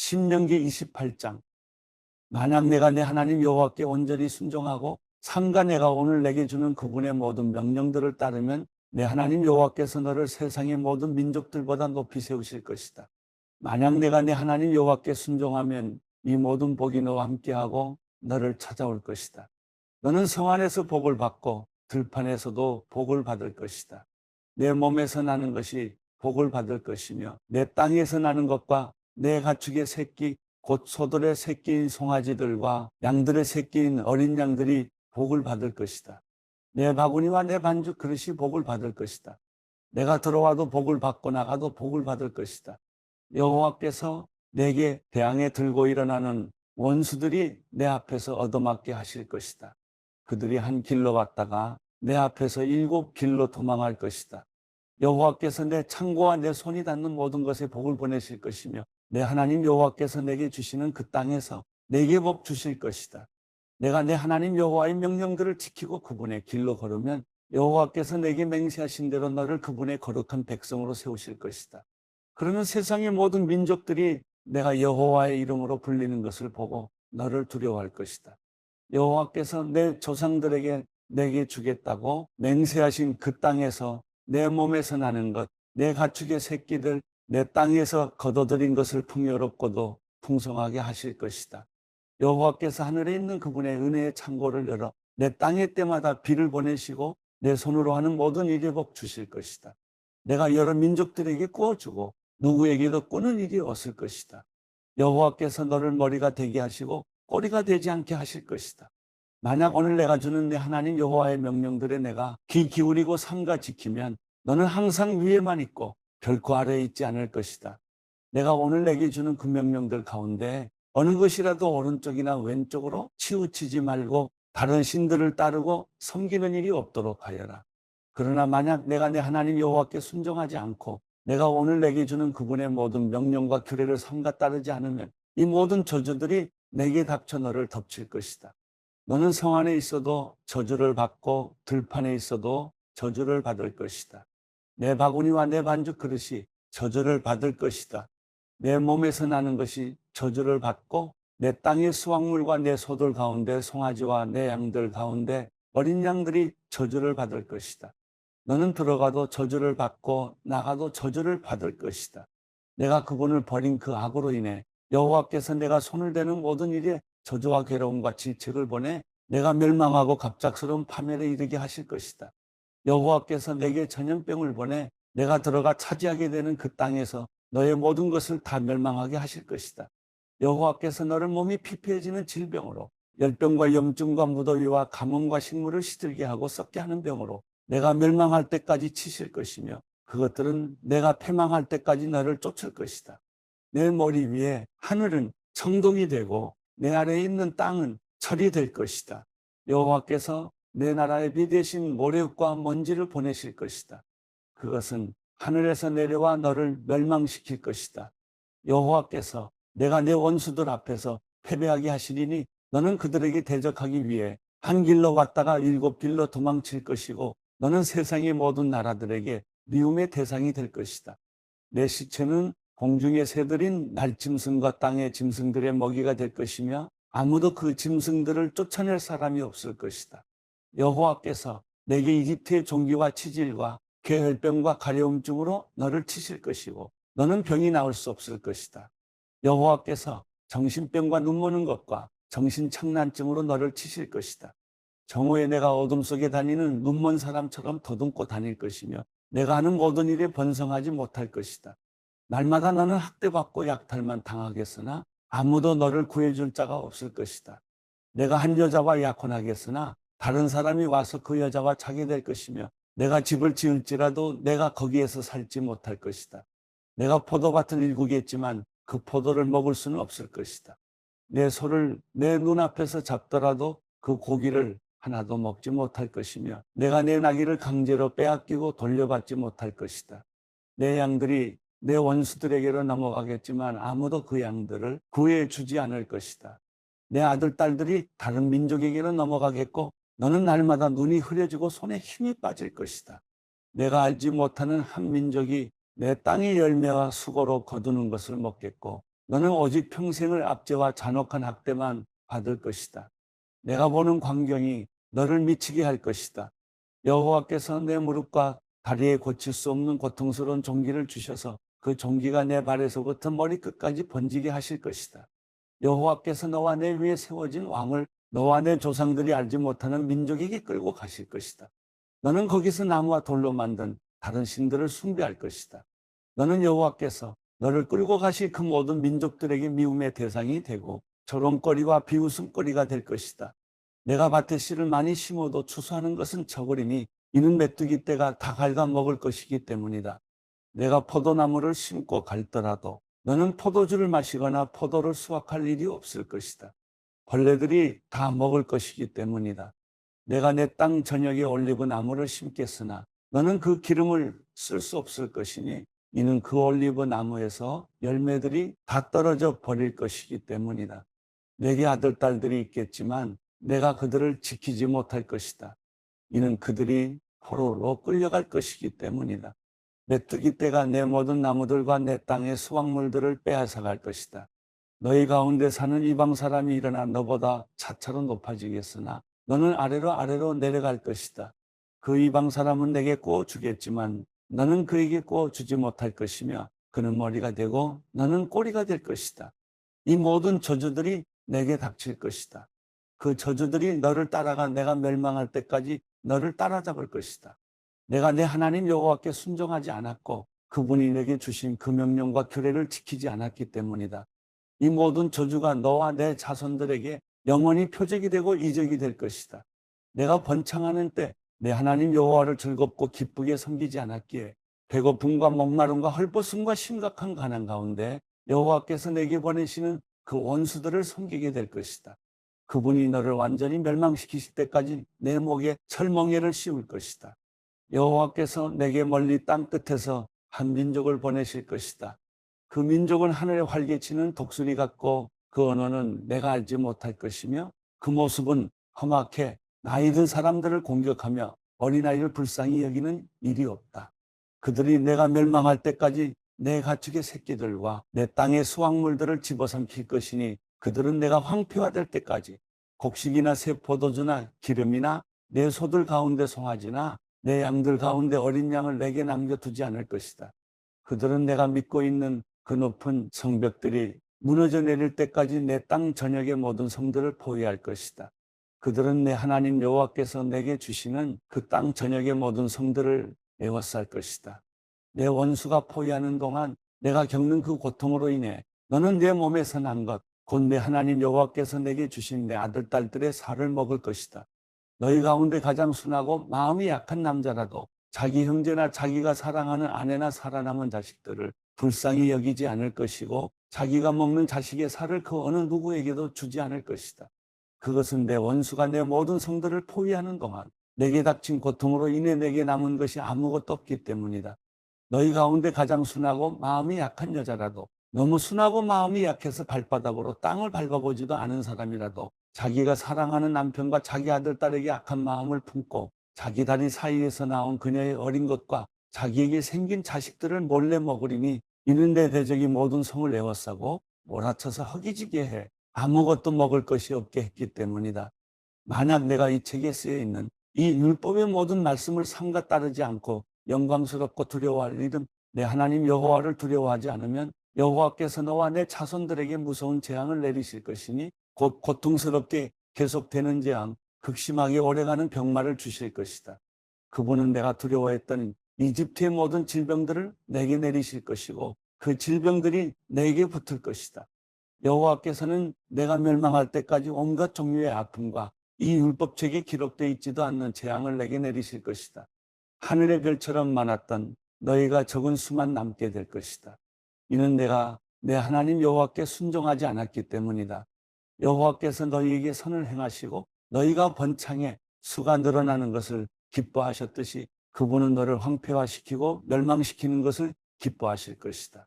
신명기 28장. 만약 내가 내 하나님 여호와께 온전히 순종하고 삼가 내가 오늘 내게 주는 그분의 모든 명령들을 따르면 내 하나님 여호와께서 너를 세상의 모든 민족들보다 높이 세우실 것이다. 만약 내가 내 하나님 여호와께 순종하면 이 모든 복이 너와 함께하고 너를 찾아올 것이다. 너는 성 안에서 복을 받고 들판에서도 복을 받을 것이다. 내 몸에서 나는 것이 복을 받을 것이며 내 땅에서 나는 것과 내 가축의 새끼 곧 소들의 새끼인 송아지들과 양들의 새끼인 어린 양들이 복을 받을 것이다. 내 바구니와 내 반죽 그릇이 복을 받을 것이다. 내가 들어와도 복을 받고 나가도 복을 받을 것이다. 여호와께서 내게 대항해 들고 일어나는 원수들이 내 앞에서 얻어맞게 하실 것이다. 그들이 한 길로 왔다가 내 앞에서 7길로 도망할 것이다. 여호와께서 내 창고와 내 손이 닿는 모든 것에 복을 보내실 것이며 내 하나님 여호와께서 내게 주시는 그 땅에서 내게 복 주실 것이다. 내가 내 하나님 여호와의 명령들을 지키고 그분의 길로 걸으면 여호와께서 내게 맹세하신 대로 너를 그분의 거룩한 백성으로 세우실 것이다. 그러면 세상의 모든 민족들이 내가 여호와의 이름으로 불리는 것을 보고 너를 두려워할 것이다. 여호와께서 내 조상들에게 내게 주겠다고 맹세하신 그 땅에서 내 몸에서 나는 것, 내 가축의 새끼들, 내 땅에서 거둬들인 것을 풍요롭고도 풍성하게 하실 것이다. 여호와께서 하늘에 있는 그분의 은혜의 창고를 열어 내 땅의 때마다 비를 보내시고 내 손으로 하는 모든 일에 복 주실 것이다. 내가 여러 민족들에게 꾸어주고 누구에게도 꾸는 일이 없을 것이다. 여호와께서 너를 머리가 되게 하시고 꼬리가 되지 않게 하실 것이다. 만약 오늘 내가 주는 내 하나님 여호와의 명령들에 내가 귀 기울이고 삼가 지키면 너는 항상 위에만 있고 결코 아래에 있지 않을 것이다. 내가 오늘 내게 주는 그 명령들 가운데 어느 것이라도 오른쪽이나 왼쪽으로 치우치지 말고 다른 신들을 따르고 섬기는 일이 없도록 하여라. 그러나 만약 내가 내 하나님 여호와께 순종하지 않고 내가 오늘 내게 주는 그분의 모든 명령과 규례를 삼가 따르지 않으면 이 모든 저주들이 내게 닥쳐 너를 덮칠 것이다. 너는 성 안에 있어도 저주를 받고 들판에 있어도 저주를 받을 것이다. 내 바구니와 내 반죽 그릇이 저주를 받을 것이다. 내 몸에서 나는 것이 저주를 받고 내 땅의 수확물과 내 소들 가운데 송아지와 내 양들 가운데 어린 양들이 저주를 받을 것이다. 너는 들어가도 저주를 받고 나가도 저주를 받을 것이다. 내가 그분을 버린 그 악으로 인해 여호와께서 내가 손을 대는 모든 일에 저주와 괴로움과 질책을 보내 내가 멸망하고 갑작스러운 파멸에 이르게 하실 것이다. 여호와께서 내게 전염병을 보내 내가 들어가 차지하게 되는 그 땅에서 너의 모든 것을 다 멸망하게 하실 것이다. 여호와께서 너를 몸이 피폐해지는 질병으로 열병과 염증과 무더위와 가뭄과 식물을 시들게 하고 썩게 하는 병으로 내가 멸망할 때까지 치실 것이며 그것들은 내가 패망할 때까지 너를 쫓을 것이다. 내 머리 위에 하늘은 청동이 되고 내 아래에 있는 땅은 철이 될 것이다. 여호와께서 내 나라에 비 대신 모래흙과 먼지를 보내실 것이다. 그것은 하늘에서 내려와 너를 멸망시킬 것이다. 여호와께서 내가 내 원수들 앞에서 패배하게 하시리니 너는 그들에게 대적하기 위해 한 길로 왔다가 7길로 도망칠 것이고 너는 세상의 모든 나라들에게 미움의 대상이 될 것이다. 내 시체는 공중의 새들인 날짐승과 땅의 짐승들의 먹이가 될 것이며 아무도 그 짐승들을 쫓아낼 사람이 없을 것이다. 여호와께서 내게 이집트의 종기와 치질과 괴혈병과 가려움증으로 너를 치실 것이고 너는 병이 나을 수 없을 것이다. 여호와께서 정신병과 눈머는 것과 정신착란증으로 너를 치실 것이다. 정오에 내가 어둠 속에 다니는 눈먼 사람처럼 더듬고 다닐 것이며 내가 하는 모든 일에 번성하지 못할 것이다. 날마다 너는 학대받고 약탈만 당하겠으나 아무도 너를 구해줄 자가 없을 것이다. 내가 한 여자와 약혼하겠으나 다른 사람이 와서 그 여자와 자게 될 것이며 내가 집을 지을지라도 내가 거기에서 살지 못할 것이다. 내가 포도밭을 일구겠지만 그 포도를 먹을 수는 없을 것이다. 내 소를 내 눈앞에서 잡더라도 그 고기를 하나도 먹지 못할 것이며 내가 내 나귀를 강제로 빼앗기고 돌려받지 못할 것이다. 내 양들이 내 원수들에게로 넘어가겠지만 아무도 그 양들을 구해주지 않을 것이다. 내 아들, 딸들이 다른 민족에게로 넘어가겠고 너는 날마다 눈이 흐려지고 손에 힘이 빠질 것이다. 내가 알지 못하는 한 민족이 내 땅의 열매와 수고로 거두는 것을 먹겠고 너는 오직 평생을 압제와 잔혹한 학대만 받을 것이다. 내가 보는 광경이 너를 미치게 할 것이다. 여호와께서 내 무릎과 다리에 고칠 수 없는 고통스러운 종기를 주셔서 그 종기가 내 발에서부터 머리끝까지 번지게 하실 것이다. 여호와께서 너와 내 위에 세워진 왕을 너와 내 조상들이 알지 못하는 민족에게 끌고 가실 것이다. 너는 거기서 나무와 돌로 만든 다른 신들을 숭배할 것이다. 너는 여호와께서 너를 끌고 가실 그 모든 민족들에게 미움의 대상이 되고 조롱거리와 비웃음거리가 될 것이다. 내가 밭에 씨를 많이 심어도 추수하는 것은 적으리니 이는 메뚜기 떼가 다 갉아먹을 것이기 때문이다. 내가 포도나무를 심고 갈더라도 너는 포도주를 마시거나 포도를 수확할 일이 없을 것이다. 벌레들이 다 먹을 것이기 때문이다. 내가 내 땅 전역에 올리브 나무를 심겠으나 너는 그 기름을 쓸 수 없을 것이니 이는 그 올리브 나무에서 열매들이 다 떨어져 버릴 것이기 때문이다. 내게 아들, 딸들이 있겠지만 내가 그들을 지키지 못할 것이다. 이는 그들이 포로로 끌려갈 것이기 때문이다. 메뚜기 떼가 내 모든 나무들과 내 땅의 수확물들을 빼앗아갈 것이다. 너희 가운데 사는 이방 사람이 일어나 너보다 차차로 높아지겠으나 너는 아래로 아래로 내려갈 것이다. 그 이방 사람은 내게 꿔 주겠지만 너는 그에게 꿔 주지 못할 것이며 그는 머리가 되고 너는 꼬리가 될 것이다. 이 모든 저주들이 내게 닥칠 것이다. 그 저주들이 너를 따라가 내가 멸망할 때까지 너를 따라잡을 것이다. 내가 내 하나님 여호와께 순종하지 않았고 그분이 내게 주신 그 명령과 규례를 지키지 않았기 때문이다. 이 모든 저주가 너와 내 자손들에게 영원히 표적이 되고 이적이 될 것이다. 내가 번창하는 때 내 하나님 여호와를 즐겁고 기쁘게 섬기지 않았기에 배고픔과 목마름과 헐벗음과 심각한 가난 가운데 여호와께서 내게 보내시는 그 원수들을 섬기게 될 것이다. 그분이 너를 완전히 멸망시키실 때까지 내 목에 철멍에를 씌울 것이다. 여호와께서 내게 멀리 땅 끝에서 한 민족을 보내실 것이다. 그 민족은 하늘에 활개치는 독수리 같고 그 언어는 내가 알지 못할 것이며 그 모습은 험악해 나이 든 사람들을 공격하며 어린아이를 불쌍히 여기는 일이 없다. 그들이 내가 멸망할 때까지 내 가축의 새끼들과 내 땅의 수확물들을 집어삼킬 것이니 그들은 내가 황폐화될 때까지 곡식이나 새 포도주나 기름이나 내 소들 가운데 송아지나 내 양들 가운데 어린 양을 내게 남겨두지 않을 것이다. 그들은 내가 믿고 있는 그 높은 성벽들이 무너져 내릴 때까지 내 땅 전역의 모든 성들을 포위할 것이다. 그들은 내 하나님 여호와께서 내게 주시는 그 땅 전역의 모든 성들을 에워쌀 것이다. 내 원수가 포위하는 동안 내가 겪는 그 고통으로 인해 너는 내 몸에서 난 것, 곧 내 하나님 여호와께서 내게 주신 내 아들, 딸들의 살을 먹을 것이다. 너희 가운데 가장 순하고 마음이 약한 남자라도 자기 형제나 자기가 사랑하는 아내나 살아남은 자식들을 불쌍히 여기지 않을 것이고 자기가 먹는 자식의 살을 그 어느 누구에게도 주지 않을 것이다. 그것은 내 원수가 내 모든 성들을 포위하는 동안 내게 닥친 고통으로 인해 내게 남은 것이 아무것도 없기 때문이다. 너희 가운데 가장 순하고 마음이 약한 여자라도 너무 순하고 마음이 약해서 발바닥으로 땅을 밟아보지도 않은 사람이라도 자기가 사랑하는 남편과 자기 아들, 딸에게 악한 마음을 품고 자기 다리 사이에서 나온 그녀의 어린 것과 자기에게 생긴 자식들을 몰래 먹으리니 이는 내 대적이 모든 성을 에워싸고 몰아쳐서 허기지게 해 아무것도 먹을 것이 없게 했기 때문이다. 만약 내가 이 책에 쓰여 있는 이 율법의 모든 말씀을 삼가 따르지 않고 영광스럽고 두려워할 일은 내 하나님 여호와를 두려워하지 않으면 여호와께서 너와 내 자손들에게 무서운 재앙을 내리실 것이니 곧 고통스럽게 계속되는 재앙, 극심하게 오래가는 병마를 주실 것이다. 그분은 내가 두려워했던 이집트의 모든 질병들을 내게 내리실 것이고 그 질병들이 내게 붙을 것이다. 여호와께서는 내가 멸망할 때까지 온갖 종류의 아픔과 이 율법책에 기록되어 있지도 않는 재앙을 내게 내리실 것이다. 하늘의 별처럼 많았던 너희가 적은 수만 남게 될 것이다. 이는 내가 내 하나님 여호와께 순종하지 않았기 때문이다. 여호와께서 너희에게 선을 행하시고 너희가 번창해 수가 늘어나는 것을 기뻐하셨듯이 그분은 너를 황폐화시키고 멸망시키는 것을 기뻐하실 것이다.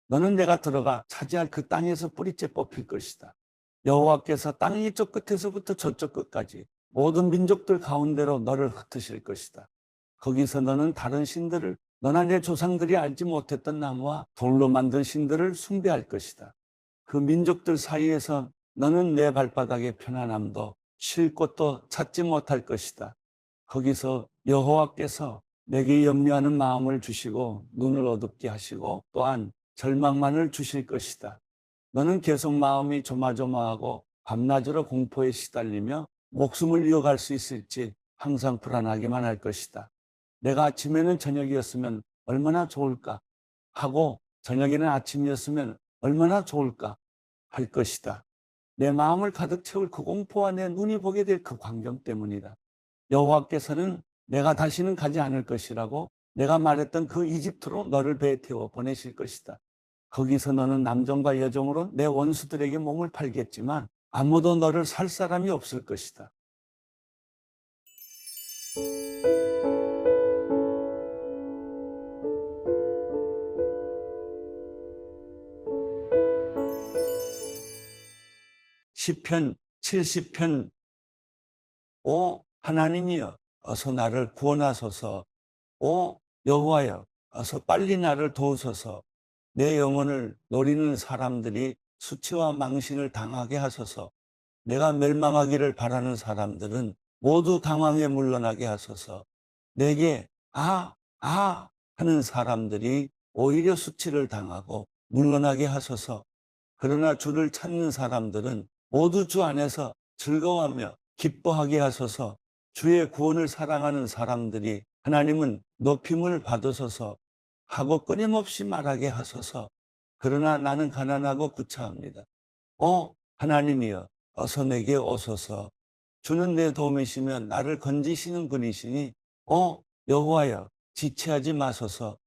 너는 내가 들어가 차지할 그 땅에서 뿌리째 뽑힐 것이다. 여호와께서 땅 이쪽 끝에서부터 저쪽 끝까지 모든 민족들 가운데로 너를 흩으실 것이다. 거기서 너는 다른 신들을 너나 내 조상들이 알지 못했던 나무와 돌로 만든 신들을 숭배할 것이다. 그 민족들 사이에서 너는 내 발바닥의 편안함도 쉴 곳도 찾지 못할 것이다. 거기서 여호와께서 내게 염려하는 마음을 주시고 눈을 어둡게 하시고 또한 절망만을 주실 것이다. 너는 계속 마음이 조마조마하고 밤낮으로 공포에 시달리며 목숨을 이어갈 수 있을지 항상 불안하게만 할 것이다. 내가 아침에는 저녁이었으면 얼마나 좋을까 하고 저녁에는 아침이었으면 얼마나 좋을까 할 것이다. 내 마음을 가득 채울 그 공포와 내 눈이 보게 될 그 광경 때문이다. 여호와께서는 내가 다시는 가지 않을 것이라고 내가 말했던 그 이집트로 너를 배에 태워 보내실 것이다. 거기서 너는 남종과 여종으로 내 원수들에게 몸을 팔겠지만 아무도 너를 살 사람이 없을 것이다. 시편 70편. 오 하나님이여 어서 나를 구원하소서. 오 여호와여 어서 빨리 나를 도우소서. 내 영혼을 노리는 사람들이 수치와 망신을 당하게 하소서. 내가 멸망하기를 바라는 사람들은 모두 당황에 물러나게 하소서. 내게 하는 사람들이 오히려 수치를 당하고 물러나게 하소서. 그러나 주를 찾는 사람들은 모두 주 안에서 즐거워하며 기뻐하게 하소서. 주의 구원을 사랑하는 사람들이 하나님은 높임을 받으소서 하고 끊임없이 말하게 하소서. 그러나 나는 가난하고 구차합니다. 하나님이여 어서 내게 오소서. 주는 내 도움이시며 나를 건지시는 분이시니 여호와여 지체하지 마소서.